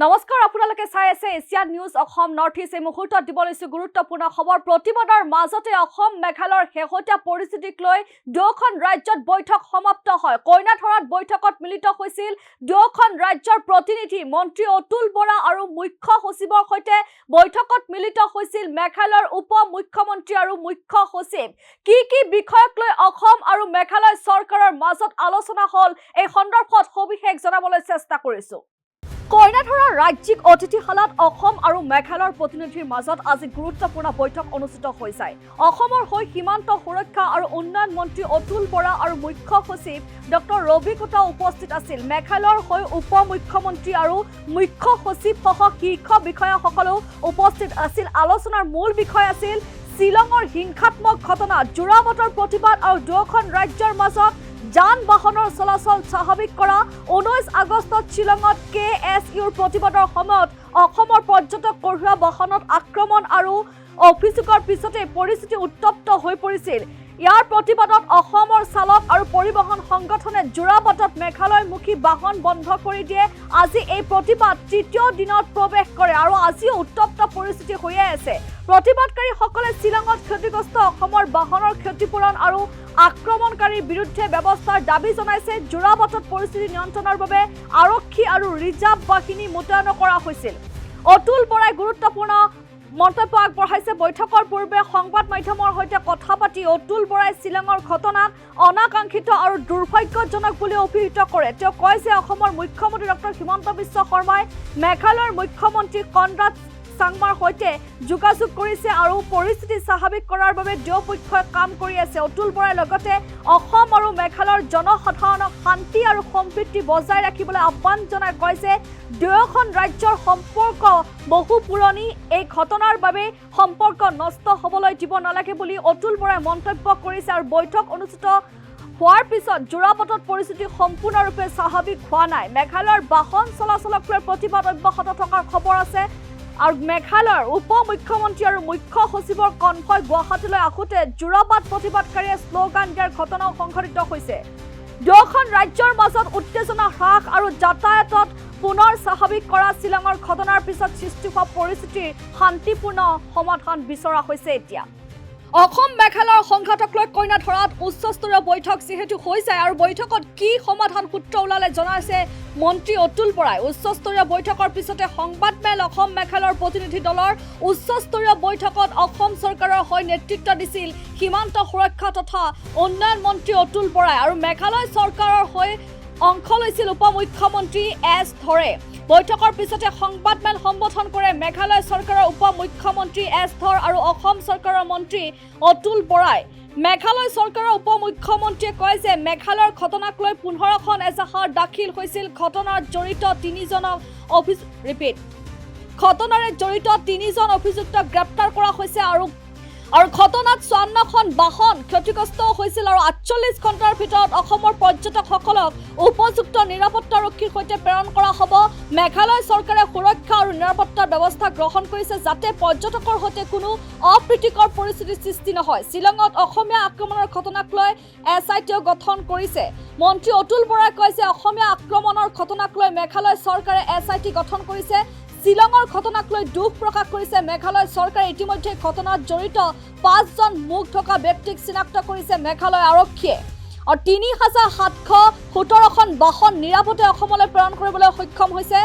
নমস্কাৰ আপোনালোকে চাই আছে Asian news Assam north east এই মুহূৰ্তত দিব লৈছো গুৰুত্বপূৰ্ণ খবৰ প্ৰতিবাদৰ মাজতে অসম মেঘালয়ৰ শেহতীয়া পৰিস্থিতিক লৈ দুখন ৰাজ্যত বৈঠক সমাপ্ত হয় কইনাধৰাত বৈঠকত মিলিত হৈছিল দুখন ৰাজ্যৰ প্ৰতিনিধি মন্ত্ৰী অতুল বৰা আৰু মুখ্য সচিবৰ সৈতে বৈঠকত মিলিত হৈছিল মেঘালয়ৰ উপ মুখ্যমন্ত্ৰী আৰু মুখ্য সচিব কি বিষয়ক লৈ অসম আৰু মেঘালয় চৰকাৰৰ মাজত আলোচনা হল এই সন্দৰ্ভত সবিশেষ জনাবলৈ চেষ্টা কৰিছো কইনাধৰা ৰাজ্যিক অতিথিশালাত অসম আৰু মেঘালয়ৰ প্ৰতিনিধিৰ মাজত আজি গুৰুত্বপূৰ্ণ বৈঠক অনুষ্ঠিত হৈছে অসমৰ হৈ সীমান্ত সুৰক্ষা আৰু উন্নয়ন মন্ত্ৰী অতুল বৰা আৰু মুখ্য সচিব ডক্টৰ ৰবি কোটা উপস্থিত আছিল মেঘালয়ৰ হৈ উপ মুখ্যমন্ত্ৰী আৰু মুখ্য সচিব সহ শীৰ্ষ বিষয়াসকলো উপস্থিত আছিল আলোচনাৰ মূল বিষয় আছিল শিলঙৰ হিংসাত্মক ঘটনা জোৰাবাটৰ প্ৰতিবাদ আৰু দুখন ৰাজ্যৰ মাজত যান বাহনৰ চলাচল স্বাভাৱিক কৰা 19 আগষ্টত শিলঙত KSUৰ প্ৰতিবাদৰ সময়ত অসমৰ পৰ্যটক কঢ়িওৱা বাহনত আক্ৰমণ আৰু অভিযোগৰ পিছতে পৰিস্থিতি উত্তপ্ত হৈ পৰিছিল ইয়াৰ প্ৰতিবাদত অসমৰ চালক আৰু পৰিবহণ সংগঠনে জোৰাবাটত মেঘালয়মুখী বাহন বন্ধ কৰি দিয়ে আজি এই প্ৰতিবাদ তৃতীয় দিনত প্ৰৱেশ কৰে আৰু আজিও উত্তপ্ত পৰিস্থিতি হৈ আছে প্ৰতিবাদকাৰীসকলে শিলঙত ক্ষতিগ্ৰস্ত অসমৰ বাহনৰ ক্ষতিপূৰণ আৰু আক্ৰমণকাৰীৰ বিৰুদ্ধে ব্যৱস্থাৰ দাবী জনাইছে জোৰাবাটত পৰিস্থিতি নিয়ন্ত্ৰণৰ বাবে আৰক্ষী আৰু ৰিজাৰ্ভ বাহিনী মোতায়েন কৰা হৈছিল অতুল বৰাই গুৰুত্বপূৰ্ণ মন্তব্য আগবঢ়াইছে বৈঠকৰ পূৰ্বে সংবাদ মাধ্যমৰ সৈতে কথা পাতি অতুল বৰাই শিলঙৰ ঘটনাক অনাকাংক্ষিত আৰু দুৰ্ভাগ্যজনক বুলি অভিহিত কৰে তেওঁ কয় যে অসমৰ মুখ্যমন্ত্ৰী ডক্টৰ হিমন্ত বিশ্ব শৰ্মাই মেঘালয়ৰ মুখ্যমন্ত্ৰী কনৰাড চাংমাৰ সৈতে যোগাযোগ কৰিছে আৰু পৰিস্থিতি স্বাভাৱিক কৰাৰ বাবে দুয়োপক্ষই কাম কৰি আছে অতুল বৰাই লগতে অসম আৰু মেঘালয়ৰ জনসাধাৰণক শান্তি আৰু সম্প্ৰীতি বজাই ৰাখিবলৈ আহ্বান জনাই কয় যে দুয়োখন ৰাজ্যৰ সম্পৰ্ক বহু পুৰণি এই ঘটনাৰ বাবে সম্পৰ্ক নষ্ট হ'বলৈ দিব নালাগে বুলি অতুল বৰাই মন্তব্য কৰিছে আৰু বৈঠক অনুষ্ঠিত হোৱাৰ পিছত জোৰাবাটত পৰিস্থিতি সম্পূৰ্ণৰূপে স্বাভাৱিক হোৱা নাই মেঘালয়ৰ বাহন চলাচলক লৈ প্ৰতিবাদ অব্যাহত থকাৰ খবৰ আছে আৰু মেঘালয়ৰ উপ মুখ্যমন্ত্ৰী আৰু মুখ্য সচিবৰ কনভয় গুৱাহাটীলৈ আহোঁতে জোৰাবাট প্ৰতিবাদকাৰীয়ে শ্লোগান দিয়াৰ ঘটনাও সংঘটিত হৈছে দুয়োখন ৰাজ্যৰ মাজত উত্তেজনা হ্ৰাস আৰু যাতায়াতত পুনৰ স্বাভাৱিক কৰা শিলঙৰ ঘটনাৰ পিছত সৃষ্টি হোৱা পৰিস্থিতিৰ শান্তিপূৰ্ণ সমাধান বিচৰা হৈছে এতিয়া অসম মেঘালয়ৰ সংঘাতক লৈ কইনাধৰাত উচ্চস্তৰীয় বৈঠক যিহেতু হৈছে আৰু বৈঠকত কি সমাধান সূত্ৰ ওলালে জনাইছে মন্ত্ৰী অতুল বৰাই উচ্চস্তৰীয় বৈঠকৰ পিছতে সংবাদমেল অসম মেঘালয়ৰ প্ৰতিনিধি দলৰ উচ্চস্তৰীয় বৈঠকত অসম চৰকাৰৰ হৈ নেতৃত্ব দিছিল সীমান্ত সুৰক্ষা তথা উন্নয়ন মন্ত্ৰী অতুল বৰাই আৰু মেঘালয় চৰকাৰৰ হৈ অংশ লৈছিল উপ মুখ্যমন্ত্ৰী এছ ধৰে বৈঠকৰ পিছতে সংবাদমেল সম্বোধন কৰে মেঘালয় চৰকাৰৰ উপ মুখ্যমন্ত্ৰী এছ ধৰ আৰু অসম চৰকাৰৰ মন্ত্ৰী অতুল বৰাই মেঘালয় চৰকাৰৰ উপ মুখ্যমন্ত্ৰীয়ে কয় যে মেঘালয়ৰ ঘটনাক লৈ 15খন এজাহাৰ দাখিল হৈছিল ঘটনাৰে জড়িত 3জন অভিযুক্তক গ্ৰেপ্তাৰ কৰা হৈছে আৰু ঘটনাত 54খন বাহন ক্ষতিগ্ৰস্ত হৈছিল আৰু 48 ঘণ্টাৰ ভিতৰত অসমৰ পৰ্যটকসকলক উপযুক্ত নিৰাপত্তাৰক্ষীৰ সৈতে প্ৰেৰণ কৰা হ'ব মেঘালয় চৰকাৰে সুৰক্ষা আৰু নিৰাপত্তাৰ ব্যৱস্থা গ্ৰহণ কৰিছে যাতে পৰ্যটকৰ সৈতে কোনো অপ্ৰীতিকৰ পৰিস্থিতিৰ সৃষ্টি নহয় শিলঙত অসমীয়া আক্ৰমণৰ ঘটনাক লৈ SIT গঠন কৰিছে মন্ত্ৰী অতুল বৰাই কয় যে অসমীয়া আক্ৰমণৰ ঘটনাক লৈ মেঘালয় চৰকাৰে SIT গঠন কৰিছে শিলঙৰ ঘটনাক লৈ দুখ প্ৰকাশ কৰিছে মেঘালয় চৰকাৰে ইতিমধ্যে ঘটনাত জড়িত 5জন মুখ ঢকা ব্যক্তিক চিনাক্ত কৰিছে মেঘালয় আৰক্ষীয়ে আৰু 3717খন বাহন নিৰাপদে অসমলৈ প্ৰেৰণ কৰিবলৈ সক্ষম হৈছে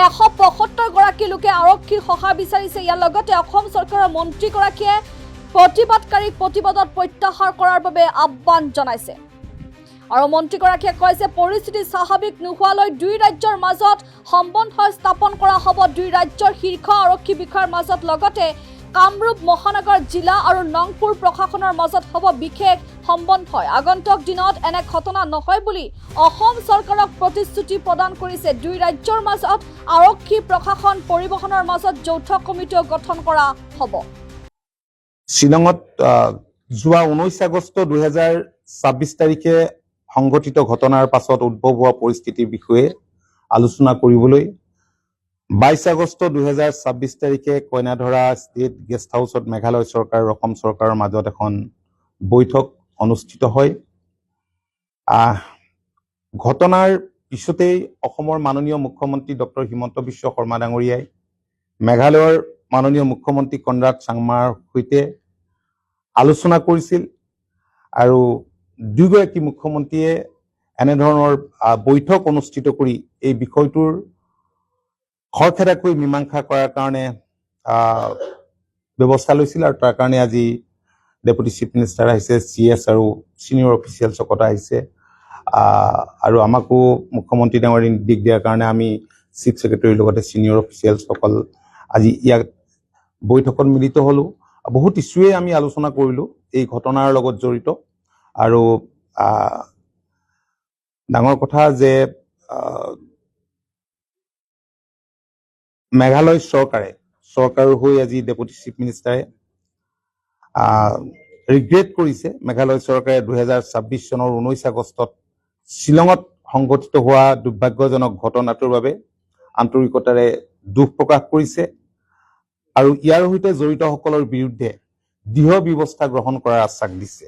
175 গৰাকী লোকে আৰক্ষীৰ সহায় বিচাৰিছে ইয়াৰ লগতে অসম চৰকাৰৰ মন্ত্ৰীগৰাকীয়ে প্ৰতিবাদকাৰীক প্ৰতিবাদত প্ৰত্যাহাৰ কৰাৰ বাবে আহ্বান জনাইছে আৰু মন্ত্ৰীগৰাকীয়ে কয় যে পৰিস্থিতি স্বাভাৱিক নোহোৱালৈ দুই ৰাজ্যৰ মাজত সম্বন্ধ স্থাপন কৰা হ'ব দুই ৰাজ্যৰ শীৰ্ষ আৰক্ষী বিষয়াৰ মাজত লগতে কামৰূপ মহানগৰ জিলা আৰু নংপুৰ প্ৰশাসনৰ মাজত হ'ব বিশেষ সম্বন্ধ আগন্তুক দিনত এনে ঘটনা নহয় বুলি অসম চৰকাৰক প্ৰতিশ্ৰুতি প্ৰদান কৰিছে দুই ৰাজ্যৰ মাজত আৰক্ষী প্ৰশাসন পৰিবহণৰ মাজত যৌথ কমিটিও গঠন কৰা হ'ব শিলঙত যোৱা 19 আগষ্ট 2026 তাৰিখে সংঘটিত ঘটনাৰ পাছত উদ্ভৱ হোৱা পৰিস্থিতিৰ বিষয়ে আলোচনা কৰিবলৈ 22 আগষ্ট 2026 তাৰিখে কইনাধৰা ষ্টেট গেষ্ট হাউচত মেঘালয় চৰকাৰ আৰু অসম চৰকাৰৰ মাজত এখন বৈঠক অনুষ্ঠিত হয় ঘটনাৰ পিছতেই অসমৰ মাননীয় মুখ্যমন্ত্ৰী ডক্টৰ হিমন্ত বিশ্ব শৰ্মা ডাঙৰীয়াই মেঘালয়ৰ মাননীয় মুখ্যমন্ত্ৰী কনৰাড চাংমাৰ সৈতে আলোচনা কৰিছিল আৰু দুয়োগৰাকী মুখ্যমন্ত্ৰীয়ে এনেধৰণৰ বৈঠক অনুষ্ঠিত কৰি এই বিষয়টোৰ খৰখেদাকৈ মীমাংসা কৰাৰ কাৰণে ব্যৱস্থা লৈছিল আৰু তাৰ কাৰণে আজি ডেপুটি চিফ মিনিষ্টাৰ আহিছে, CS আৰু চিনিয়ৰ অফিচিয়েলছসকল আহিছে আৰু আমাকো মুখ্যমন্ত্ৰী ডাঙৰীয়াই নিৰ্দেশ দিয়াৰ কাৰণে আমি চিফ ছেক্ৰেটাৰীৰ লগতে চিনিয়ৰ অফিচিয়েলছসকল আজি ইয়াত বৈঠকত মিলিত হ'লো। বহুত ইছ্যুৱে আমি আলোচনা কৰিলোঁ এই ঘটনাৰ লগত জড়িত আৰু ডাঙৰ কথা যে মেঘালয় চৰকাৰৰ হৈ আজি ডেপুটি চিফ মিনিষ্টাৰে ৰিগ্ৰেট কৰিছে। মেঘালয় চৰকাৰে 2026 চনৰ 19 আগষ্টত শ্বিলঙত সংঘটিত হোৱা দুৰ্ভাগ্যজনক ঘটনাটোৰ বাবে আন্তৰিকতাৰে দুখ প্ৰকাশ কৰিছে আৰু ইয়াৰ সৈতে জড়িতসকলৰ বিৰুদ্ধে দৃঢ় ব্যৱস্থা গ্ৰহণ কৰাৰ আশ্বাস দিছে।